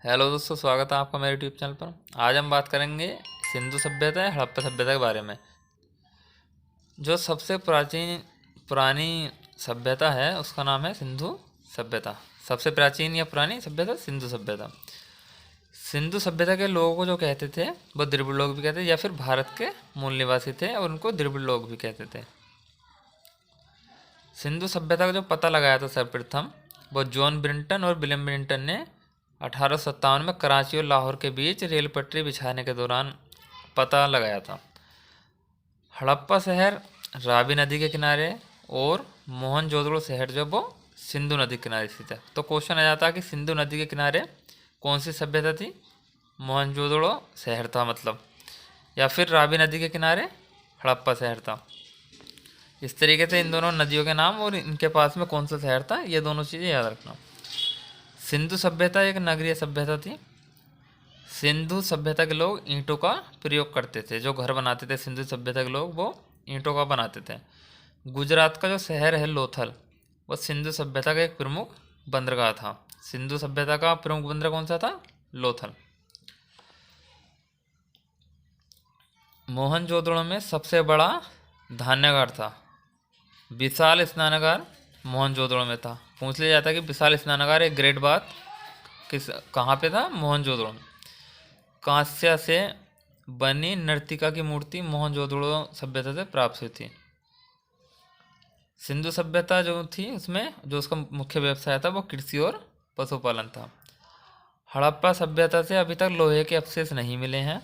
Hello दोस्तों, स्वागत है आपका मेरे यूट्यूब चैनल पर। आज हम बात करेंगे सिंधु सभ्यता या हड़प्पा सभ्यता के बारे में। जो सबसे प्राचीन पुरानी सभ्यता है उसका नाम है सिंधु सभ्यता। सबसे प्राचीन या पुरानी सभ्यता सिंधु सभ्यता। सिंधु सभ्यता के लोगों को जो कहते थे वो द्रविड़ लोग भी कहते थे, या फिर भारत के मूल निवासी थे और उनको द्रविड़ लोग भी कहते थे। सिंधु सभ्यता का जो पता लगाया था सर्वप्रथम, वो जॉन ब्रिंटन और विलियम ब्रिंटन ने 1857 में कराची और लाहौर के बीच रेल पटरी बिछाने के दौरान पता लगाया था। हड़प्पा शहर रावी नदी के किनारे और मोहनजोदड़ो शहर जो वो सिंधु नदी के किनारे स्थित है। तो क्वेश्चन आ जाता है कि सिंधु नदी के किनारे कौन सी सभ्यता थी? मोहनजोदड़ो शहर था मतलब, या फिर रावी नदी के किनारे हड़प्पा शहर था। इस तरीके से इन दोनों नदियों के नाम और इनके पास में कौन सा शहर था, ये दोनों चीज़ें याद रखना। सिंधु सभ्यता एक नगरीय सभ्यता थी। सिंधु सभ्यता के लोग ईंटों का प्रयोग करते थे। जो घर बनाते थे सिंधु सभ्यता के लोग, वो ईंटों का बनाते थे। गुजरात का जो शहर है लोथल, वो सिंधु सभ्यता का एक प्रमुख बंदरगाह था। सिंधु सभ्यता का प्रमुख बंदरगाह कौन सा था? लोथल। मोहनजोदड़ो में सबसे बड़ा धान्यागार था। विशाल स्नानागार मोहनजोदड़ो में था। पूछ लिया जाता है कि विशाल स्नानागार एक ग्रेट बात किस कहाँ पे था? मोहनजोदड़ो में। कांस्य से बनी नर्तिका की मूर्ति मोहनजोदड़ो सभ्यता से प्राप्त हुई थी। सिंधु सभ्यता जो थी उसमें जो उसका मुख्य व्यवसाय था वो कृषि और पशुपालन था। हड़प्पा सभ्यता से अभी तक लोहे के अवशेष नहीं मिले हैं।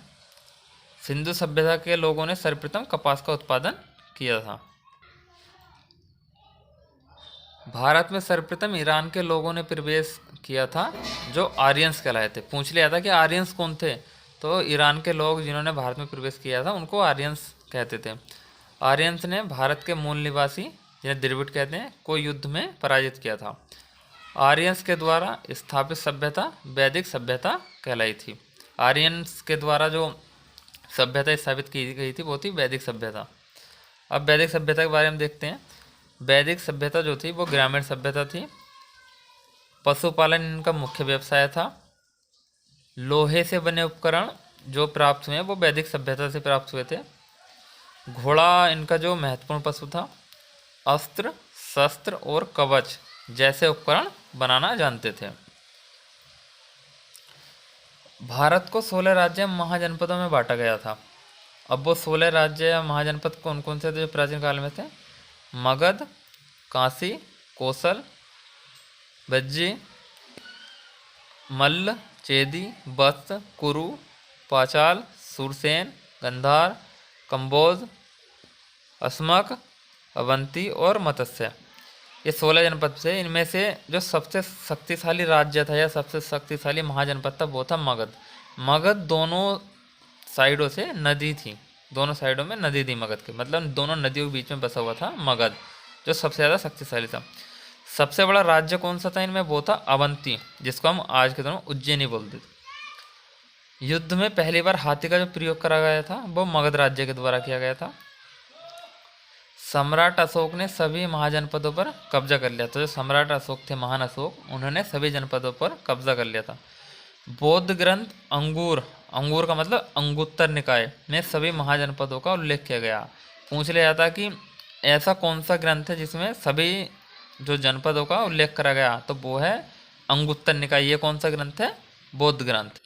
सिंधु सभ्यता के लोगों ने सर्वप्रथम कपास का उत्पादन किया था। भारत में सर्वप्रथम ईरान के लोगों ने प्रवेश किया था, जो आर्यंस कहलाए थे। पूछ लिया था कि आर्यंस कौन थे, तो ईरान के लोग जिन्होंने भारत में प्रवेश किया था उनको आर्यंस कहते थे। आर्यंस ने भारत के मूल निवासी, जिन्हें द्रविड़ कहते हैं, को युद्ध में पराजित किया था। आर्यंस के द्वारा स्थापित सभ्यता वैदिक सभ्यता कहलाई थी। आर्यंस के द्वारा जो सभ्यता स्थापित की गई थी वो थी वैदिक सभ्यता। अब वैदिक सभ्यता के बारे में देखते हैं। वैदिक सभ्यता जो थी वो ग्रामीण सभ्यता थी। पशुपालन इनका मुख्य व्यवसाय था। लोहे से बने उपकरण जो प्राप्त हुए हैं वो वैदिक सभ्यता से प्राप्त हुए थे। घोड़ा इनका जो महत्वपूर्ण पशु था। अस्त्र शस्त्र और कवच जैसे उपकरण बनाना जानते थे। भारत को 16 राज्य महाजनपदों में बांटा गया था। अब वो 16 राज्य या महाजनपद कौन कौन से थे जो प्राचीन काल में थे? मगध, काशी, कोसल, बज्जी, मल्ल, चेदी, बस्त, कुरु, पाचाल, सुरसेन, गंधार, कंबोज, अस्मक, अवंती और मत्स्य। ये 16 जनपद थे। इनमें से जो सबसे शक्तिशाली राज्य था या सबसे शक्तिशाली महाजनपद था वो था मगध। मगध दोनों साइडों से नदी थी। दोनों साइडों में नदी थी मगध के, मतलब दोनों नदियों के बीच में बसा हुआ था मगध, जो सबसे ज़्यादा शक्तिशाली था। सबसे बड़ा राज्य कौन सा था इनमें? वो था अवंती, जिसको हम आज के दौरान उज्जैनी बोलते थे। युद्ध में पहली बार हाथी का जो प्रयोग करा गया था वो मगध राज्य के द्वारा किया गया था। सम्राट अशोक ने सभी महाजनपदों पर कब्जा कर लिया था। जो सम्राट अशोक थे, महान अशोक, उन्होंने सभी जनपदों पर कब्जा कर लिया था। बौद्ध ग्रंथ अंगूर, अंगूर का मतलब अंगुत्तर निकाय में सभी महाजनपदों का उल्लेख किया गया। पूछ लिया जाता कि ऐसा कौन सा ग्रंथ है जिसमें सभी जो जनपदों का उल्लेख करा गया, तो वो है अंगुत्तर निकाय। ये कौन सा ग्रंथ है? बौद्ध ग्रंथ।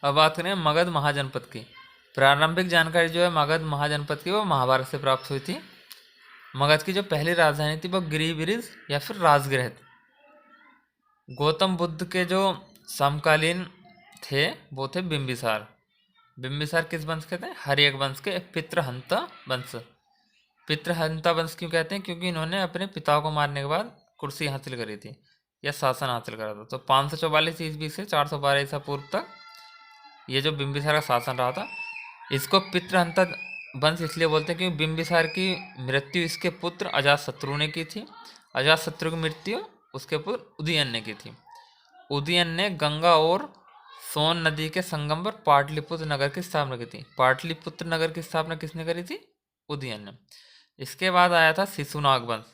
अब बात करें मगध महाजनपद की। प्रारंभिक जानकारी जो है मगध महाजनपद की वो महाभारत से प्राप्त हुई थी। मगध की जो पहली राजधानी थी वो गिरिब्रिज या फिर राजगृह थी। गौतम बुद्ध के जो समकालीन थे वो थे बिंबिसार। बिंबिसार किस वंश के थे? हर्यक वंश के पितृहंता वंश। पितृहंता वंश क्यों कहते हैं? क्योंकि इन्होंने अपने पिता को मारने के बाद कुर्सी हासिल करी थी या शासन हासिल करा था। तो 544 ईस्वी से 412 ईसा पूर्व तक ये जो बिंबिसार का शासन रहा था, इसको पितृहंता वंश इसलिए बोलते हैं क्योंकि बिंबिसार की मृत्यु इसके पुत्र अजातशत्रु ने की थी। अजातशत्रु की मृत्यु उसके पुत्र उदयन ने की थी। उदयन ने गंगा और सोन नदी के संगम पर पाटलिपुत्र नगर की स्थापना की थी। पाटलिपुत्र नगर की स्थापना किसने करी थी? उदयन ने। इसके बाद आया था शिशु नागवंश,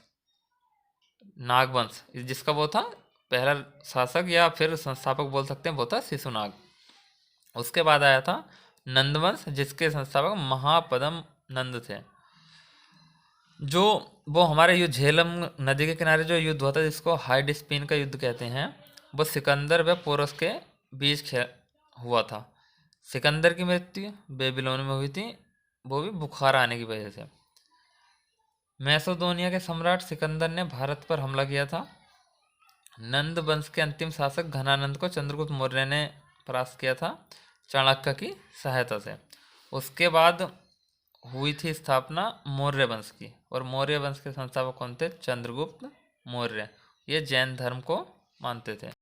नागवंश जिसका वो था पहला शासक या फिर संस्थापक बोल सकते हैं, वो था शिशुनाग। उसके बाद आया था नंदवंश, जिसके संस्थापक महापद्म नंद थे। जो वो हमारे युद्ध झेलम नदी के किनारे जो युद्ध हुआ था, जिसको हाइडस्पीन का युद्ध कहते हैं, वो सिकंदर व पोरस के बीच हुआ था। सिकंदर की मृत्यु बेबीलोन में हुई थी, वो भी बुखार आने की वजह से। मैसेडोनिया के सम्राट सिकंदर ने भारत पर हमला किया था। नंद वंश के अंतिम शासक घनानंद को चंद्रगुप्त मौर्य ने परास्त किया था चाणक्य की सहायता से। उसके बाद हुई थी स्थापना मौर्य वंश की, और मौर्य वंश के संस्थापक कौन थे? चंद्रगुप्त मौर्य। ये जैन धर्म को मानते थे।